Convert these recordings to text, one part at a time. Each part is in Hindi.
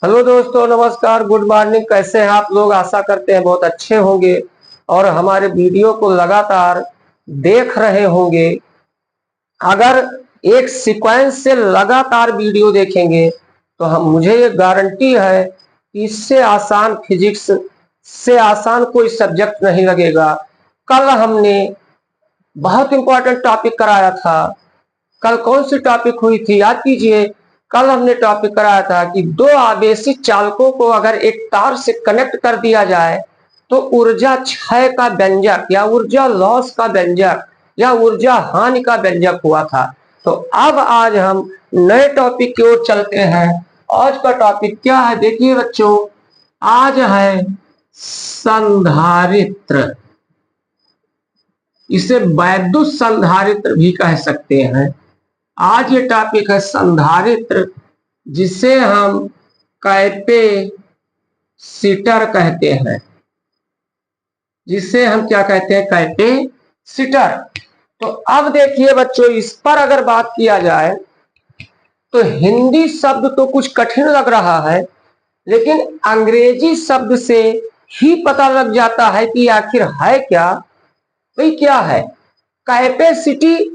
हेलो दोस्तों, नमस्कार, गुड मॉर्निंग। कैसे हैं आप लोग? आशा करते हैं बहुत अच्छे होंगे और हमारे वीडियो को लगातार देख रहे होंगे। अगर एक सीक्वेंस से लगातार वीडियो देखेंगे तो मुझे ये गारंटी है कि इससे आसान फिजिक्स से आसान कोई सब्जेक्ट नहीं लगेगा। कल हमने बहुत इंपॉर्टेंट टॉपिक कराया था। कल कौन सी टॉपिक हुई थी, याद कीजिए। कल हमने टॉपिक कराया था कि दो आवेशित चालकों को अगर एक तार से कनेक्ट कर दिया जाए तो ऊर्जा क्षय का व्यंजक या ऊर्जा लॉस का व्यंजक या ऊर्जा हानि का व्यंजक हुआ था। तो अब आज हम नए टॉपिक की ओर चलते हैं। आज का टॉपिक क्या है, देखिए बच्चों। आज है संधारित्र। इसे वैद्युत संधारित्र भी कह सकते हैं। आज ये टॉपिक है संधारित्र, जिसे हम कैपेसिटर कहते हैं। जिसे हम क्या कहते हैं? कैपेसिटर। तो अब देखिए बच्चों, इस पर अगर बात किया जाए तो हिंदी शब्द तो कुछ कठिन लग रहा है, लेकिन अंग्रेजी शब्द से ही पता लग जाता है कि आखिर है क्या। भाई क्या है? कैपेसिटी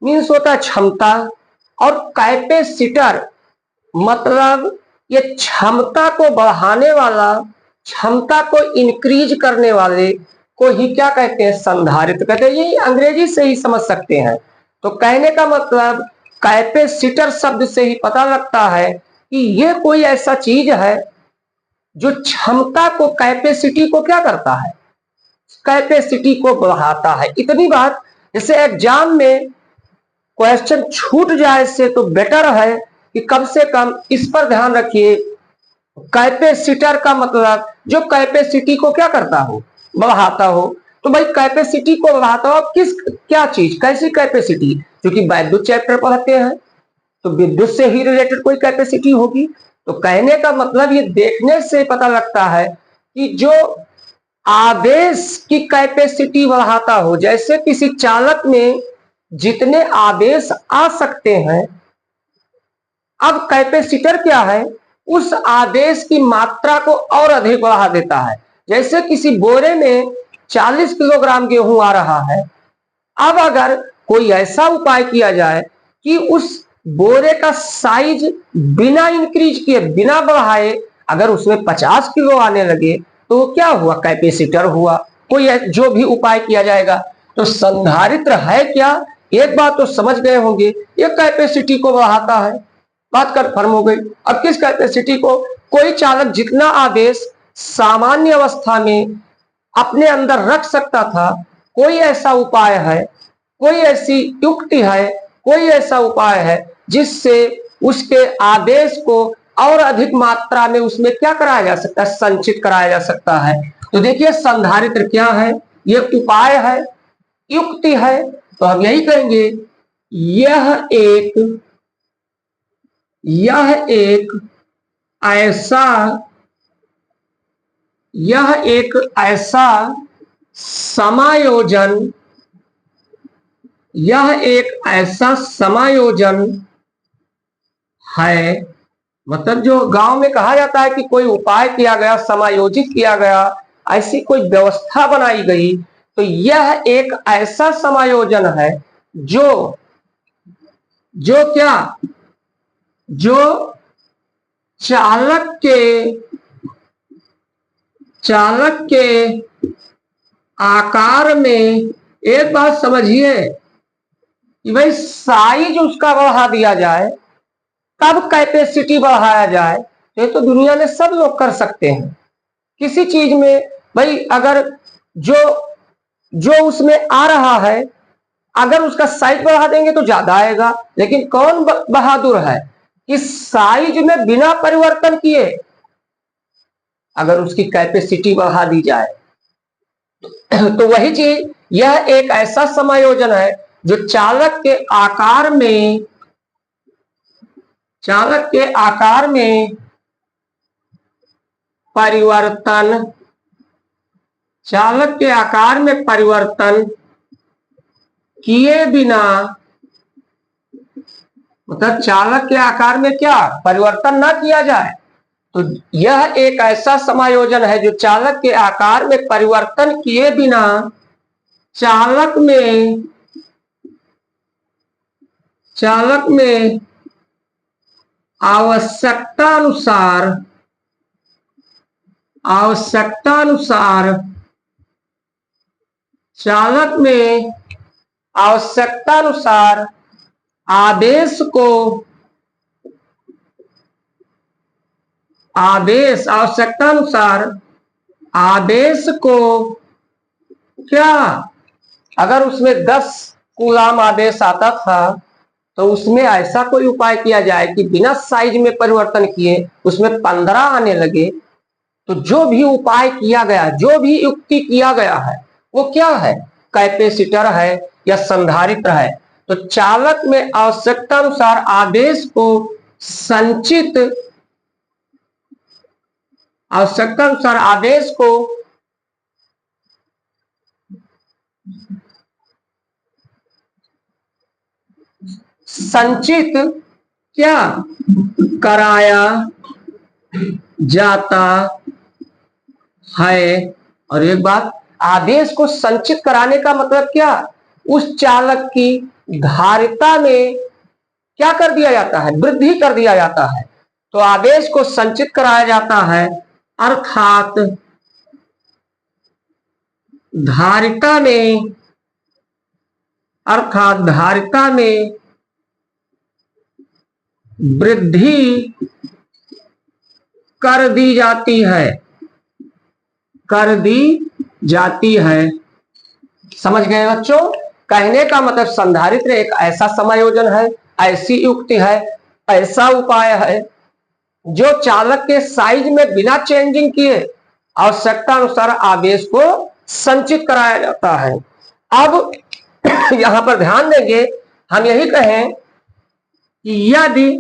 मीन्स होता है क्षमता, और कैपेसिटर मतलब ये क्षमता को बढ़ाने वाला, क्षमता को इंक्रीज करने वाले को ही क्या कहते हैं? संधारित्र कहते हैं। यही अंग्रेजी से ही समझ सकते हैं। तो कहने का मतलब कैपेसिटर शब्द से ही पता लगता है कि ये कोई ऐसा चीज है जो क्षमता को, कैपेसिटी को क्या करता है? कैपेसिटी को बढ़ाता है। इतनी बात, जैसे एग्जाम में क्वेश्चन छूट जाए से तो बेटर है कि कम से कम इस पर ध्यान रखिए। कैपेसिटर का मतलब जो कैपेसिटी को क्या करता हो? बढ़ाता हो। तो भाई कैपेसिटी को बढ़ाता हो किस, क्या चीज, कैसी कैपेसिटी? क्योंकि वैद्युत चैप्टर पढ़ते हैं तो विद्युत से ही रिलेटेड कोई कैपेसिटी होगी। तो कहने का मतलब ये देखने से पता लगता है कि जो आवेश की कैपेसिटी बढ़ाता हो, जैसे किसी चालक में जितने आवेश आ सकते हैं, अब कैपेसिटर क्या है? उस आवेश की मात्रा को और अधिक बढ़ा देता है। जैसे किसी बोरे में 40 किलोग्राम गेहूं आ रहा है, अब अगर कोई ऐसा उपाय किया जाए कि उस बोरे का साइज बिना इंक्रीज किए, बिना बढ़ाए, अगर उसमें 50 किलो आने लगे तो वो क्या हुआ? कैपेसिटर हुआ। कोई जो भी उपाय किया जाएगा। तो संधारित्र है क्या? एक बात तो समझ गए होंगे, ये कैपेसिटी को बढ़ाता है। बात कंफर्म हो गई। अब किस कैपेसिटी को? कोई चालक जितना आवेश सामान्य अवस्था में अपने अंदर रख सकता था, कोई ऐसा उपाय है, कोई ऐसी युक्ति है, कोई ऐसा उपाय है जिससे उसके आवेश को और अधिक मात्रा में उसमें क्या कराया जा सकता है? संचित कराया जा सकता है। तो देखिए संधारित्र क्या है? ये उपाय है, युक्ति है। तो हम यही कहेंगे, यह एक यह एक ऐसा यह एक ऐसा समायोजन यह एक ऐसा समायोजन है। मतलब जो गांव में कहा जाता है कि कोई उपाय किया गया, समायोजित किया गया, ऐसी कोई व्यवस्था बनाई गई। तो यह एक ऐसा समायोजन है जो जो क्या जो चालक के आकार में, एक बात समझिए कि भाई साइज उसका बढ़ा दिया जाए, तब कैपेसिटी बढ़ाया जाए। ये तो दुनिया में सब लोग कर सकते हैं। किसी चीज में भाई अगर जो जो उसमें आ रहा है, अगर उसका साइज बढ़ा देंगे तो ज्यादा आएगा। लेकिन कौन बहादुर है कि साइज में बिना परिवर्तन किए अगर उसकी कैपेसिटी बढ़ा दी जाए। तो वही चीज, यह एक ऐसा समायोजन है जो चालक के आकार में परिवर्तन चालक के आकार में परिवर्तन किए बिना, मतलब चालक के आकार में क्या परिवर्तन ना किया जाए, तो यह एक ऐसा समायोजन है जो चालक के आकार में परिवर्तन किए बिना चालक में आवश्यकता अनुसार चालक में आवश्यकता अनुसार आवेश को क्या, अगर उसमें 10 कूलाम आवेश आता था तो उसमें ऐसा कोई उपाय किया जाए कि बिना साइज में परिवर्तन किए उसमें 15 आने लगे। तो जो भी उपाय किया गया, जो भी युक्ति किया गया है वो क्या है, कैपेसिटर है या संधारित्र है। तो चालक में आवश्यकता अनुसार आवेश को संचित क्या कराया जाता है। और एक बात, आवेश को संचित कराने का मतलब क्या, उस चालक की धारिता में क्या कर दिया जाता है, वृद्धि कर दिया जाता है। तो आवेश को संचित कराया जाता है अर्थात धारिता में वृद्धि कर दी जाती है। समझ गए बच्चों? कहने का मतलब संधारित्र एक ऐसा समायोजन है, ऐसी युक्ति है, ऐसा उपाय है जो चालक के साइज में बिना चेंजिंग किए आवश्यकता अनुसार आवेश को संचित कराया जाता है। अब यहां पर ध्यान देंगे, हम यही कहें कि यदि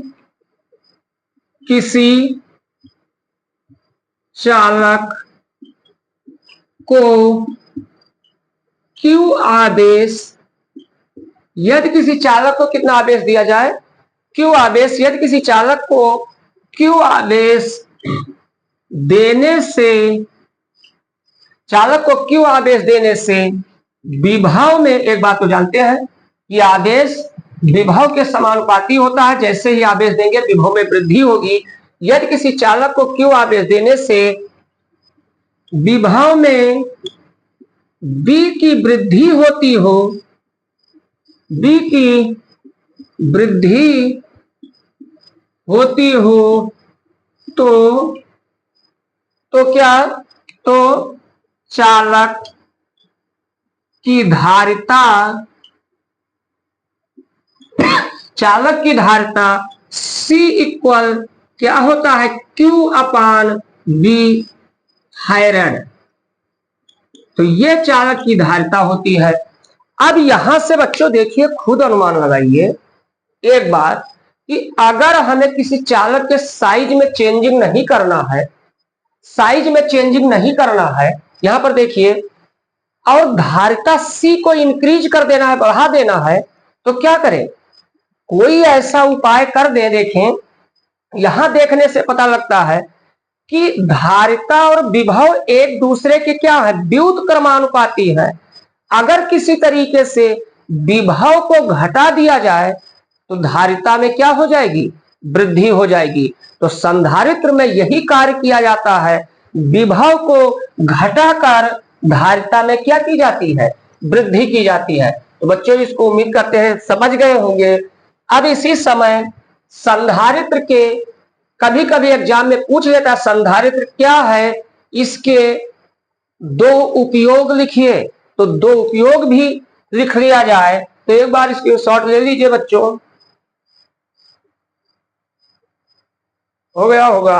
किसी चालक को Q आवेश, यदि किसी चालक को कितना आवेश दिया जाए, Q आवेश, यदि किसी चालक को Q आवेश देने से विभव में, एक बात तो जानते हैं कि आवेश विभव के समानुपाती होता है, जैसे ही आवेश देंगे विभव में वृद्धि होगी। यदि किसी चालक को Q आवेश देने से विभव में B की वृद्धि होती हो तो क्या, तो चालक की धारिता C इक्वल क्या होता है, Q/B हायरड। तो ये चालक की धारिता होती है। अब यहां से बच्चों देखिए, खुद अनुमान लगाइए एक बात कि अगर हमें किसी चालक के साइज में चेंजिंग नहीं करना है, यहां पर देखिए, और धारिता C को इंक्रीज कर देना है, बढ़ा देना है, तो क्या करें, कोई ऐसा उपाय कर दे। देखें, यहां देखने से पता लगता है कि धारिता और विभव एक दूसरे के क्या है, व्युत क्रमानुपाती है। अगर किसी तरीके से विभव को घटा दिया जाए तो धारिता में क्या हो जाएगी, वृद्धि हो जाएगी। तो संधारित्र में यही कार्य किया जाता है, विभव को घटाकर धारिता में क्या की जाती है, वृद्धि की जाती है। तो बच्चों इसको उम्मीद करते हैं समझ गए होंगे। अब इसी समय संधारित्र के, कभी कभी एग्जाम में पूछ लेता संधारित्र क्या है, इसके 2 उपयोग लिखिए, तो 2 उपयोग भी लिख लिया जाए। तो एक बार इसकी शॉर्ट ले लीजिए बच्चों, हो गया होगा।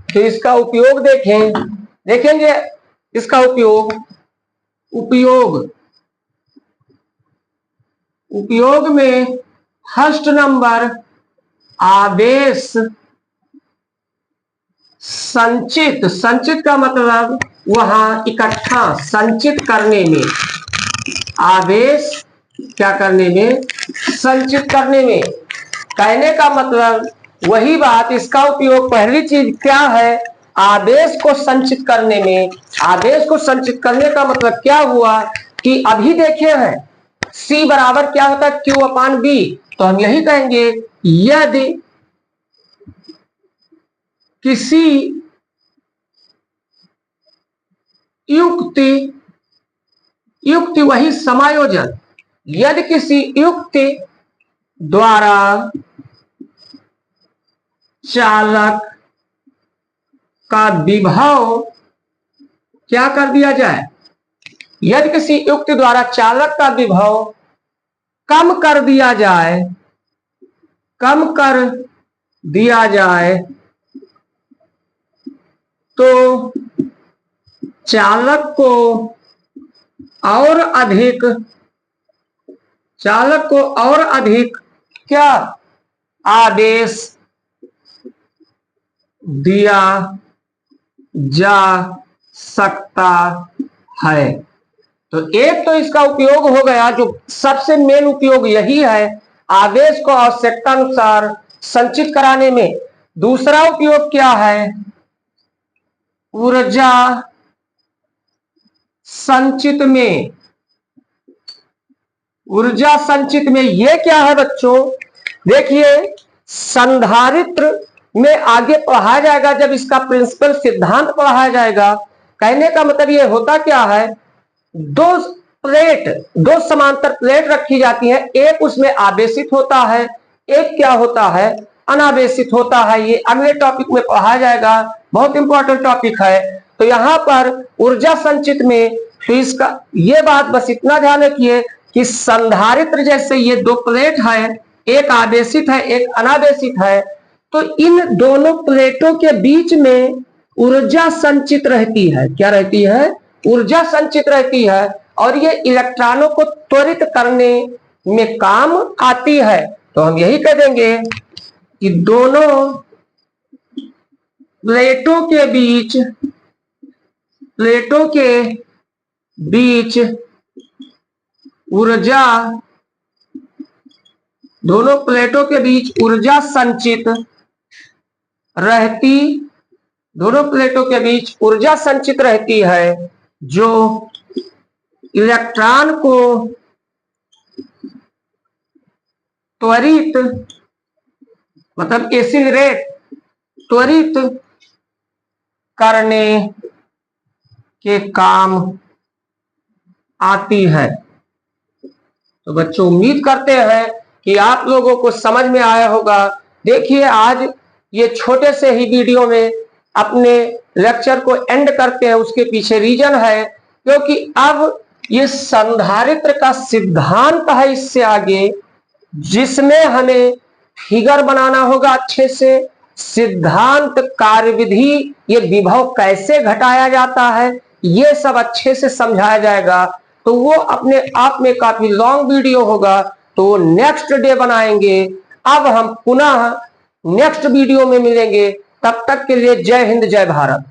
तो इसका उपयोग देखेंगे इसका उपयोग में फर्स्ट नंबर, आवेश संचित, संचित का मतलब वहां इकट्ठा, संचित करने में, आवेश क्या करने में, संचित करने में। कहने का मतलब वही बात, इसका उपयोग पहली चीज क्या है, आवेश को संचित करने में। आवेश को संचित करने का मतलब क्या हुआ कि अभी देखे हैं C बराबर क्या होता है, Q अपान B। तो हम यही कहेंगे यदि किसी युक्ति, युक्ति वही समायोजन, यदि किसी युक्ति द्वारा चालक का विभव क्या कर दिया जाए, यदि किसी युक्ति द्वारा चालक का विभव कम कर दिया जाए, कम कर दिया जाए, तो चालक को और अधिक, चालक को और अधिक क्या आदेश दिया जा सकता है। तो एक तो इसका उपयोग हो गया, जो सबसे मेन उपयोग यही है, आवेश को आवश्यकता अनुसार संचित कराने में। दूसरा उपयोग क्या है, ऊर्जा संचित में। ऊर्जा संचित में ये क्या है बच्चों, देखिए संधारित्र में आगे पढ़ाया जाएगा, जब इसका प्रिंसिपल सिद्धांत पढ़ाया जाएगा। कहने का मतलब ये होता क्या है, दो प्लेट, दो समांतर प्लेट रखी जाती है, एक उसमें आवेशित होता है, एक क्या होता है, अनावेशित होता है। ये अगले टॉपिक में पढ़ाया जाएगा, बहुत इंपॉर्टेंट टॉपिक है। तो यहां पर ऊर्जा संचित में, तो इसका ये बात बस इतना ध्यान रखिए कि संधारित्र जैसे ये दो प्लेट है, एक आवेशित है एक अनावेशित है, तो इन दोनों प्लेटों के बीच में ऊर्जा संचित रहती है। क्या रहती है, ऊर्जा संचित रहती है, और ये इलेक्ट्रॉनों को त्वरित करने में काम आती है। तो हम यही कह देंगे कि दोनों प्लेटों के बीच, प्लेटों के बीच ऊर्जा, दोनों प्लेटों के बीच ऊर्जा संचित रहती, दोनों प्लेटों के बीच ऊर्जा संचित रहती है, जो इलेक्ट्रॉन को त्वरित, मतलब एक्सीलरेट, त्वरित करने के काम आती है। तो बच्चों उम्मीद करते हैं कि आप लोगों को समझ में आया होगा। देखिए आज ये छोटे से ही वीडियो में अपने लेक्चर को एंड करते हैं, उसके पीछे रीजन है क्योंकि अब ये संधारित्र का सिद्धांत है इससे आगे, जिसमें हमें फिगर बनाना होगा अच्छे से, सिद्धांत, कार्यविधि, ये विभव कैसे घटाया जाता है, ये सब अच्छे से समझाया जाएगा। तो वो अपने आप में काफी लॉन्ग वीडियो होगा, तो वो नेक्स्ट डे बनाएंगे। अब हम पुनः नेक्स्ट वीडियो में मिलेंगे, तब तक के लिए जय हिंद जय भारत।